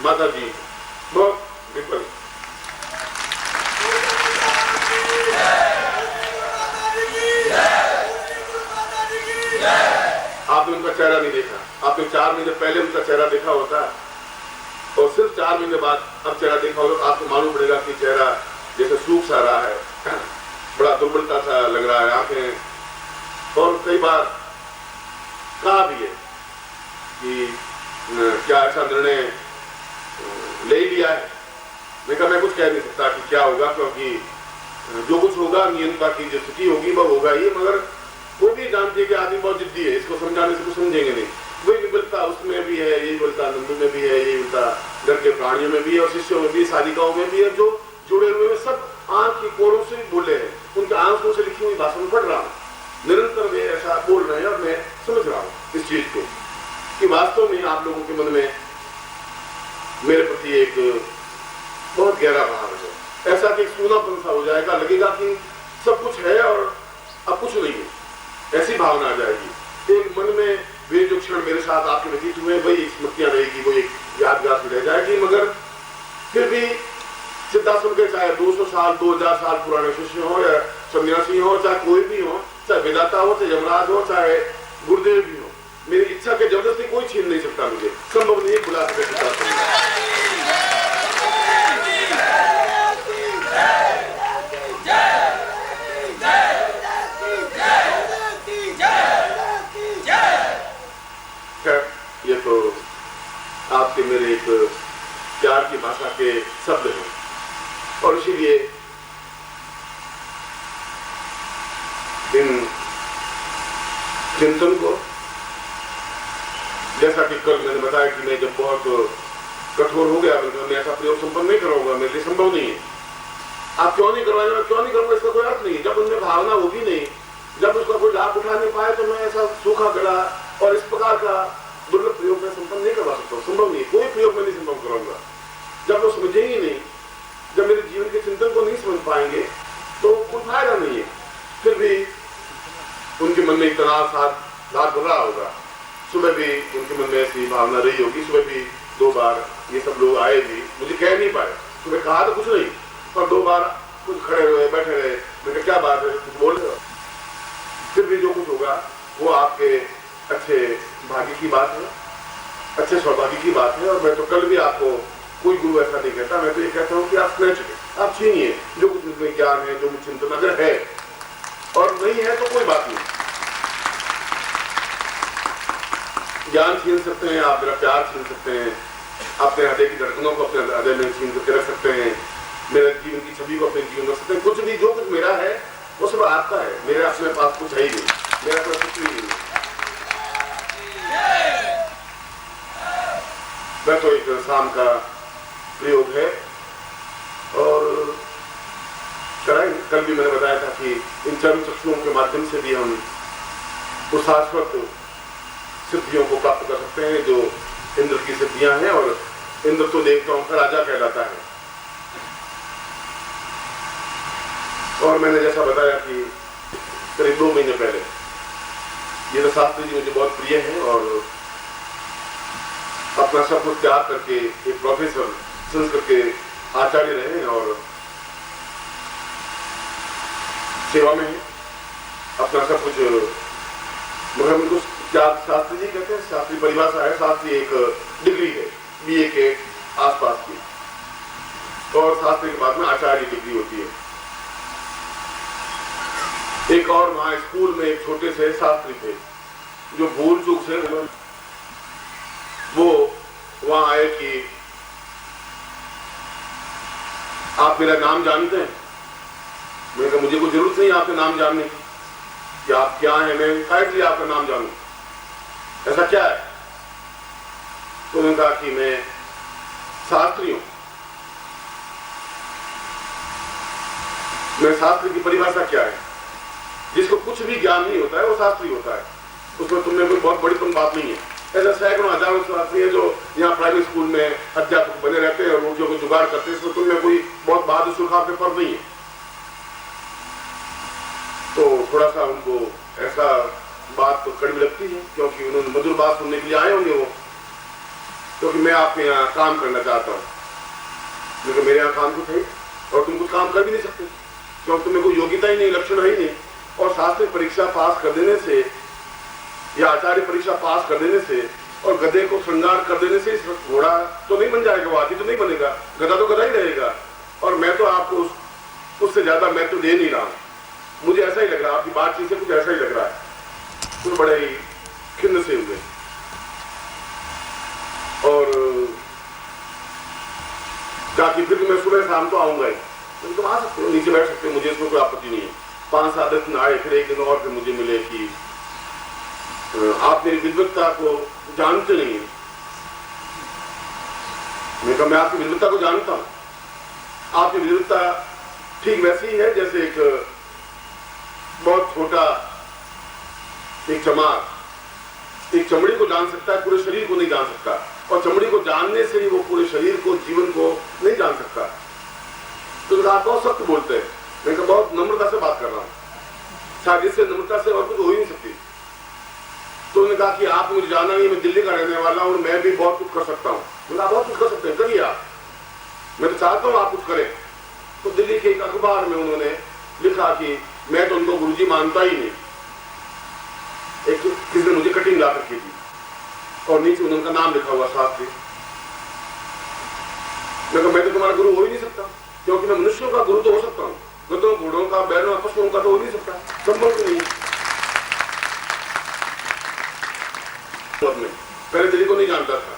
माता जी बहुत विफल। आपने उनका चेहरा नहीं देखा, आपने 4 महीने पहले उनका चेहरा देखा होता और सिर्फ 4 महीने बाद अब चेहरा देखा होगा तो आपको मालूम पड़ेगा कि चेहरा जैसे सूख सा रहा है, बड़ा दुर्बलता सा लग रहा है आंखें। और कई बार कहा भी है कि क्या ऐसा निर्णय ले ही लिया है। मैं कुछ कह नहीं सकता कि क्या होगा, क्योंकि जो कुछ होगा नियंत्रण की जो स्थिति होगी वह होगा ही, मगर वो भी जानती है कि आदमी बहुत जिद्दी है, इसको समझाने से कुछ समझेंगे नहीं। वही विफलता उसमें भी है, यही विफलता नंदू में भी है, यही विफलता घर के प्राणियों में भी है और शिष्यों में भी, साधिकाओं में भी है। जो जुड़े हुए सब आंख की कोरों से बोले हैं, उनके आंखों से लिखी हुई भाषा में पढ़ रहा हूँ, निरंतर वे ऐसा बोल रहे हैं और मैं समझ रहा हूँ इस चीज को कि वास्तव में आप लोगों के मन में मेरे प्रति एक बहुत गहरा भाव है, ऐसा कि सूनापन सा हो जाएगा, लगेगा कि सब कुछ है और अब कुछ नहीं है, ऐसी भावना आ जाएगी। एक मन में वे जो क्षण मेरे साथ आपके व्यतीत हुए वही स्मृतियां रहेगी, वो एक यादगार सी रह जाएगी। मगर फिर भी सिद्धाश्रम के चाहे 200 साल 2000 साल पुराने शिष्य हो या सन्यासी हो, चाहे कोई भी हो, चाहे वेदाता हो, चाहे यमराज हो, चाहे गुरुदेव भी हो, मेरी इच्छा के जबरदस्ती कोई छीन नहीं सकता मुझे, संभव नहीं बुला सके सिद्धाश्रम। ये तो आपके मेरे एक प्यार की भाषा के शब्द हैं और इसीलिए इन चिंतन को, जैसा कि कल मैंने बताया कि मैं जब बहुत कठोर हो गया तो मैं ऐसा प्रयोग संपन्न नहीं करूंगा, मेरे लिए संभव नहीं है। आप क्यों नहीं करवाएंगे, मैं क्यों नहीं करूंगा, इसका कोई अर्थ नहीं है। जब उनमें भावना होगी नहीं, जब उसका कोई लाभ उठा नहीं पाए तो मैं ऐसा सूखा गला और इस प्रकार का दुर्लभ प्रयोग में संपन्न नहीं करवा सकता हूँ, संभव नहीं, कोई प्रयोग में नहीं संभव कराऊंगा। जब वो समझेंगे नहीं, जब मेरे जीवन के चिंतन को नहीं समझ पाएंगे तो कोई फायदा नहीं है। फिर भी उनके मन में एक तनाव साथ रात भर रहा होगा, सुबह भी उनके मन में ऐसी भावना रही होगी, सुबह भी 2 बार ये सब लोग आए भी, मुझे कह नहीं पाए, सुबह कहा तो कुछ नहीं पर 2 बार कुछ खड़े हुए बैठे रहे, मैंने क्या बात है कुछ बोल रहे हो। फिर भी जो कुछ होगा वो आपके अच्छे भाग्य की बात है, अच्छे सौभाग्य की बात है। और मैं तो कल भी आपको कोई गुरु ऐसा नहीं कहता, मैं तो ये कहता हूँ कि आप सुन चुके, आप छीनिए जो कुछ उसमें ज्ञान है, जो कुछ चिंतन अगर है और नहीं है तो कोई बात नहीं, ज्ञान छीन सकते हैं आप, मेरा प्यार छीन सकते हैं, अपने हृदय की धड़कनों को अपने हृदय में छीन करके रख सकते हैं, मेरे जीवन की छवि को अपने जीवन में रख सकते हैं, कुछ भी जो कुछ मेरा है वो सब आपका है, मेरे अपने पास कुछ है ही नहीं, मेरा पास कुछ भी नहीं है। वह तो एक शाम का प्रयोग है और कराएंगे। कल भी मैंने बताया था कि इन चरण चक्षुओं के माध्यम से भी हम उस शाश्वत सिद्धियों को प्राप्त कर सकते हैं जो इंद्र की सिद्धियां हैं, और इंद्र तो देवताओं का राजा कहलाता है। और मैंने जैसा बताया कि करीब 2 महीने पहले ये तो शास्त्री जी मुझे बहुत प्रिय हैं और अपना सब कुछ त्याग करके एक प्रोफेसर संस्कृत के आचार्य रहे हैं और सेवा में है, अपना सब कुछ, मगर उनको शास्त्री जी कहते हैं, शास्त्री परिभाषा है, शास्त्री एक डिग्री है BA के आसपास की, और शास्त्री के बाद में आचार्य डिग्री होती है। एक और वहां स्कूल में एक छोटे से शास्त्री थे जो भूल चूक से वो वहां आए कि आप मेरा नाम जानते हैं। मैंने कहा मुझे कोई जरूरत नहीं आपके नाम जानने की, कि आप क्या हैं, मैं शायद लिए आपका नाम जानूं, ऐसा क्या है। तो उन्होंने कहा कि मैं शास्त्री हूं। मैं शास्त्री की परिभाषा क्या है, जिसको कुछ भी ज्ञान नहीं होता है वो शास्त्री होता है, उसमें तुमने कोई बहुत बड़ी बात नहीं है। ऐसा सैकड़ों हजारों शास्त्री है जो यहाँ प्राइवेट स्कूल में अध्यापक बने रहते हैं और रोटियों को जुगाड़ करते हैं, इसमें तुमने कोई बहुत बहादुर सुरखा पे फर्ज नहीं है। तो थोड़ा सा उनको ऐसा बात तो कड़वी लगती है, क्योंकि उन्होंने मधुर बात सुनने के लिए आए होंगे वो, क्योंकि मैं आपके यहाँ काम करना चाहता हूँ, क्योंकि मेरे यहाँ काम कुछ है और तुम कुछ काम कर भी नहीं सकते, क्योंकि तुम्हें कोई योग्यता ही नहीं, लक्षण है ही नहीं। और शास्त्रीय परीक्षा पास कर देने से या आचार्य परीक्षा पास कर देने से और गधे को श्रृंगार कर देने से घोड़ा तो नहीं बन जाएगा, वो हाथी तो नहीं बनेगा, गधा तो गधा ही रहेगा। और मैं तो आपको उससे ज्यादा मैं तो दे नहीं रहा हूं। मुझे ऐसा ही लग रहा है, आपकी बातचीत से कुछ ऐसा ही लग रहा है। तो बड़े ही खिन्न से हुए और ताकि फिर मैं सुबह शाम तो आऊंगा ही, तुम आ सकते हो, नीचे बैठ सकते हो, मुझे इसमें कोई आपत्ति नहीं है। 5-7 दिन आए, फिर एक दिन और फिर मुझे मिले कि आप मेरी विद्वत्ता को जानते नहीं हैं। मैं कहा मैं आपकी विद्वत्ता को जानता हूं। आपकी विद्वत्ता ठीक वैसी ही है जैसे एक बहुत छोटा एक चमार एक चमड़ी को जान सकता है, पूरे शरीर को नहीं जान सकता, और चमड़ी को जानने से ही वो पूरे शरीर को, जीवन को नहीं जान सकता। तो आप बहुत सख्त बोलते हैं। मैं कहा बहुत नम्रता से बात कर रहा हूं, शायद इससे नम्रता से और कुछ हो ही नहीं सकती। तो उन्होंने कहा कि आप मुझे जाना नहीं, मैं दिल्ली का रहने वाला हूं और मैं भी बहुत कुछ कर सकता हूं। बोला बहुत कुछ कर सकते हैं, करिए आप, मैं तो चाहता हूं आप कुछ करें। तो दिल्ली के एक अखबार में उन्होंने लिखा कि मैं तो उनको गुरुजी मानता ही नहीं। एक किसी ने मुझे कटिंग ला रखी थी और नीचे उनका नाम लिखा हुआ शास्त्री। मैं तो तुम्हारा गुरु हो ही नहीं सकता, क्योंकि मैं मनुष्यों का गुरु तो हो सकता हूँ, गधों, घोड़ों का, बैलों, पशुओं का तो हो नहीं सकता, संभव नहीं। पहले दिल्ली को नहीं जानता था,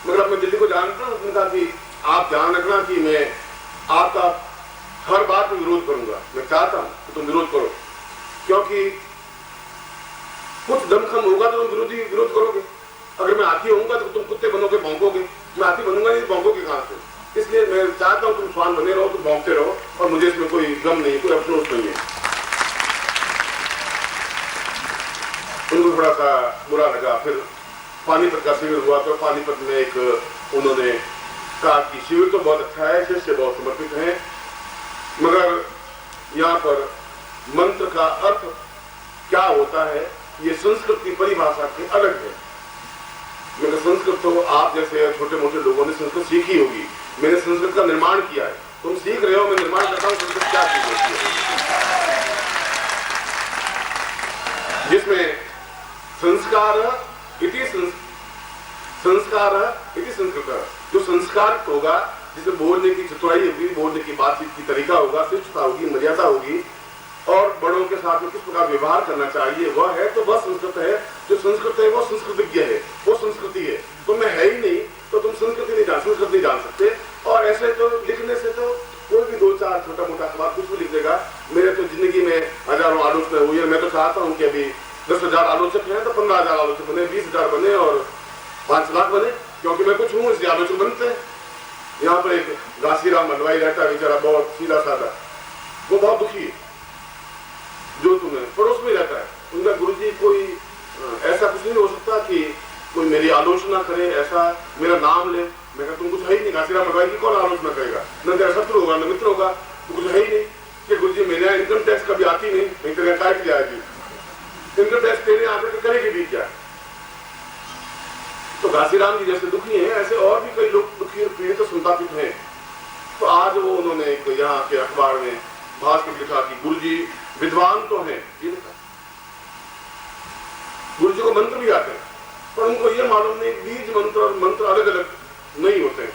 मगर अब मैं दिल्ली को जानता हूँ। उसने कहा कि आप ध्यान रखना कि मैं आपका हर बात में विरोध करूंगा। मैं चाहता हूं कि तुम विरोध करो, क्योंकि कुछ दमखम होगा तो तुम विरोध करोगे। अगर मैं हाथी होऊंगा तो तुम कुत्ते बनोगे, भौंकोगे। मैं हाथी बनूंगा नहीं, भौंकोगे कहां से? इसलिए मैं चाहता हूं तुम श्वान बने रहो, तुम भौंकते रहो, और मुझे इसमें कोई गम नहीं, कोई अफसोस नहीं है। उनको थोड़ा सा बुरा लगा। फिर पानीपत का शिविर हुआ, तो पानीपत में एक उन्होंने कहा कि शिविर तो बहुत अच्छा है, शिष्य बहुत समर्पित हैं, मगर यहाँ पर मंत्र का अर्थ क्या होता है ये संस्कृत की परिभाषा के अलग है। मैंने संस्कृत तो आप जैसे छोटे मोटे लोगों ने संस्कृत सीखी होगी, मैंने संस्कृत का निर्माण किया है। तुम सीख रहे हो, मैं निर्माण करता हूँ संस्कृत क्या चीज होती है, जिसमें संस्कार इति संस्कृत, जो संस्कार होगा, जिसमें बोलने की चतुराई होगी, बोलने की बातचीत की तरीका होगा, शिष्टता होगी, मर्यादा होगी, और बड़ों के साथ में किस प्रकार व्यवहार करना चाहिए, वह है तो वह संस्कृत है। जो संस्कृत है वो संस्कृतज्ञ है, वो संस्कृति है। तो मैं है ही नहीं तो तुम संस्कृत नहीं जान सकते। और ऐसे तो लिखने से तो कोई भी 2-4 छोटा मोटा अखबार कुछ भी लिख देगा। मेरे तो जिंदगी में हजारों आलोचना हुई है। मैं तो चाहता हूँ कि अभी 10,000 आलोचक हैं तो 15,000 आलोचक बने, 20,000 बने और 5 लाख बने, क्योंकि मैं कुछ हूँ इसलिए आलोचक बनते हैं। यहाँ पर एक घासीराम मलवाई रहता है, बेचारा बहुत सीधा साधा, वो बहुत दुखी है, जो तुम्हें पड़ोस में रहता है। उनका गुरुजी कोई ऐसा कुछ नहीं हो सकता कि कोई मेरी आलोचना करे, ऐसा मेरा नाम ले। मैं कहता तुम कुछ है ही नहीं, घासीराम मलवाई की कौन आलोचना करेगा? न तेरा शत्रु होगा न मित्र होगा, तो कुछ है ही नहीं कि गुरुजी मेरे यहाँ इनकम टैक्स कभी आती नहीं, तेरे काट जाएगी। इनकम टैक्स तेरे आकर करेगी भी क्या? तो घासीराम जी जैसे दुखी हैं, ऐसे और भी कई लोग दुखी और पीड़ित तो संतापित हैं। तो आज वो उन्होंने यहाँ के अखबार में भास्कर लिखा कि गुरुजी विद्वान तो हैं, गुरुजी को मंत्र भी आते हैं, पर उनको ये मालूम नहीं बीज मंत्र और मंत्र अलग अलग नहीं होते हैं।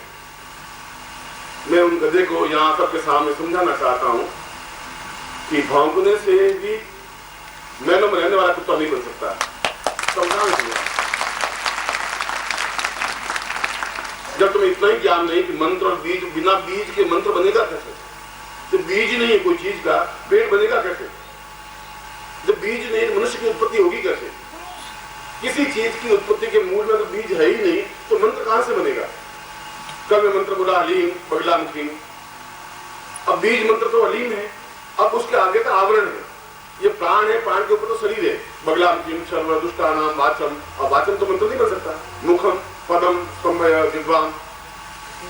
मैं उन गधे को यहाँ सबके सामने समझाना चाहता हूँ कि भौंकने से भी मैलों में रहने वाला कुत्ता नहीं बन सकता। समझाने के जब तुम्हें इतना ही ज्ञान नहीं कि मंत्र और बीज, बिना बीज के मंत्र बनेगा कैसे? जब बीज नहीं है कोई चीज का, पेड़ बनेगा कैसे? जब बीज नहीं, मनुष्य की उत्पत्ति होगी कैसे? किसी चीज की उत्पत्ति के मूल में तो बीज है ही नहीं, तो मंत्र कहां से बनेगा? कल में मंत्र बोला अलीम बगला मुखीम, अब बीज मंत्र तो अलीम है, अब उसके आगे का आवरण है, ये प्राण है, प्राण के ऊपर तो शरीर है। बगला मुखीम सर्व दुष्टानाम वाचम, और वाचम तो मंत्र नहीं बन सकता। मुखम पदम स्तंभय जिह्वाम,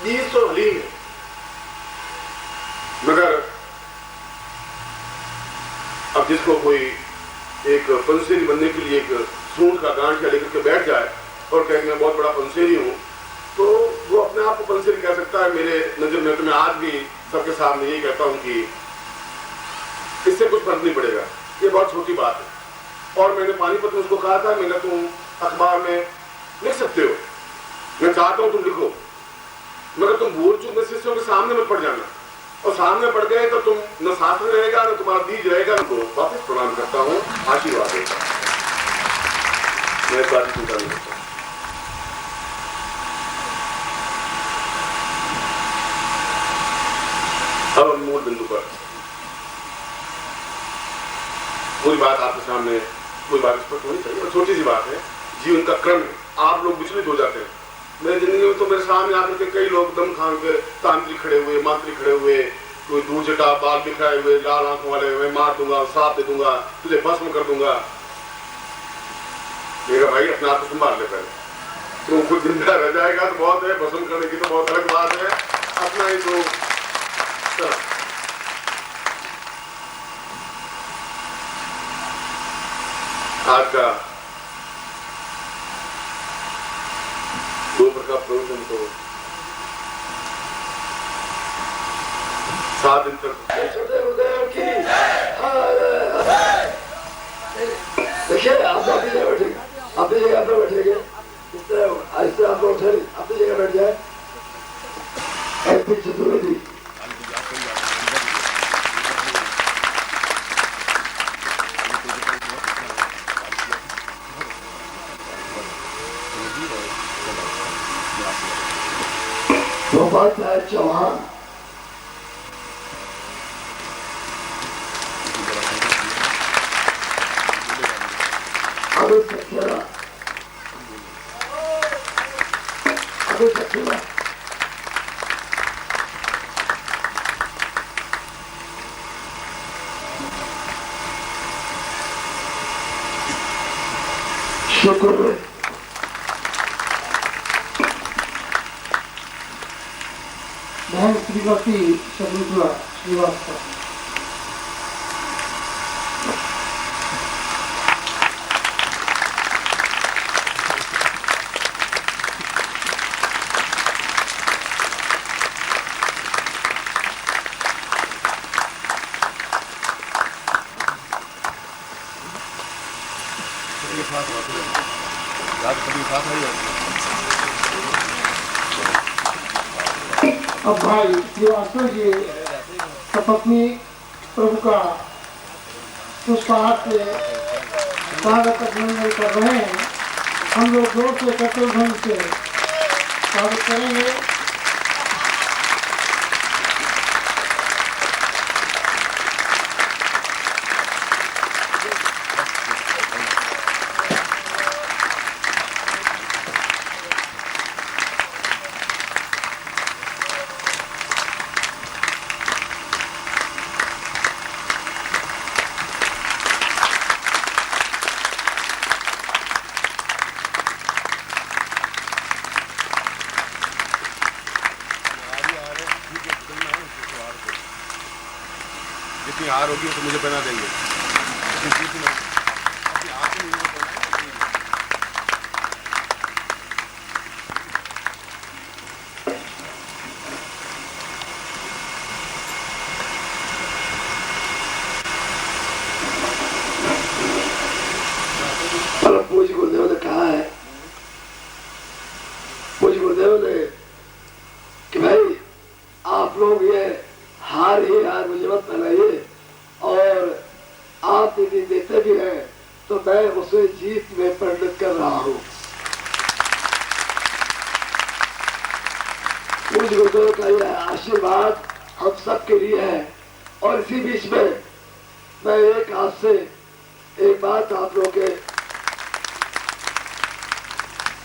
बीज तो अलीम है। मगर अब जिसको कोई एक पंसेरी बनने के लिए एक सूंड का गांठिया लेकर के बैठ जाए और कहे मैं बहुत बड़ा पंसेरी हूं, तो वो अपने आप को बल से नहीं कह सकता है। मेरे नजर में तो मैं आज भी सबके सामने यही कहता हूं कि इससे कुछ फर्क नहीं पड़ेगा, ये बहुत छोटी बात है। और मैंने पानीपत में उसको कहा था, मैंने तुम अखबार में लिख सकते हो, मैं चाहता हूं तुम लिखो, मगर तुम भूल चूक में शिष्यों के सामने मत पड़ जाना, और सामने पड़ गए तो तुम न शास्त्र रहेगा न तुम्हारा बीज रहेगा। तो वापस प्रणाम करता हूँ, आशीर्वाद देता हूँ, मैं इस बात की चिंता नहीं करता। अब हम मूल बिंदु पर, पूरी बात आपके सामने, कोई बात स्पष्ट होनी चाहिए, और छोटी सी बात है, जीवन का क्रम है। आप लोग विचलित हो जाते हैं। मेरी जिंदगी में तो मेरे सामने आकर के कई लोग दम खान के तांत्रिक खड़े हुए, मांत्रिक खड़े हुए, कोई दूर जटा बाल बिखराए हुए, लाल आंखों वाले, मैं मार दूंगा, साथ दे दूंगा, तुझे भस्म कर दूंगा। मेरा भाई अपने आप को संभाल ले पहले, तो खुद जिंदा रह जाएगा तो बहुत है, भस्म करने की तो बहुत अलग बात है। अपना ही तो आज का दोपहर का प्रवचन तो 7 दिन तक देखिए, आप अपनी जगह बैठेंगे, अपनी जगह पर बैठेंगे, इस तरह आहिस्ते आप लोग उठे, अपनी जगह बैठ जाए। एपी चतुर्वेदी गोपाल चौहान, अमित सक्सेना, अमित सक्सेना, शुक्र, बहन श्रीमती शकुंतला श्रीवास्तव, अब भाई श्रीवास्तव जी सपत्नी प्रभु का पुष्पहार से स्वागत अभिनंदन कर रहे हैं। हम लोग जोर से कटोध्वनि से स्वागत करेंगे। जितनी हार होगी तो मुझे पहना देंगे। पूज्य गुरुदेव ने कहा है, पूज्य गुरुदेव ने कि भाई आप लोग ये हार ही हार मुझे मत पहनाइए, और आप यदि देते भी हैं तो मैं उसे जीत में परिणत कर रहा हूँ। पूज्य गुरुदेव का यह आशीर्वाद हम सबके लिए है। और इसी बीच में मैं एक हाथ से एक बात आप लोग के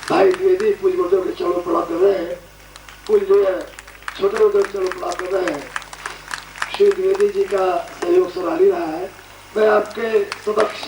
भाई द्विवेदी पूज्य गुरुदेव के चरणों प्रणाम कर रहे हैं, पूज्य छोटे गुरुदेव के चरणों प्रणाम कर रहे हैं। श्री द्विवेदी जी का सहयोग सराहनीय रहा है। मैं आपके समक्ष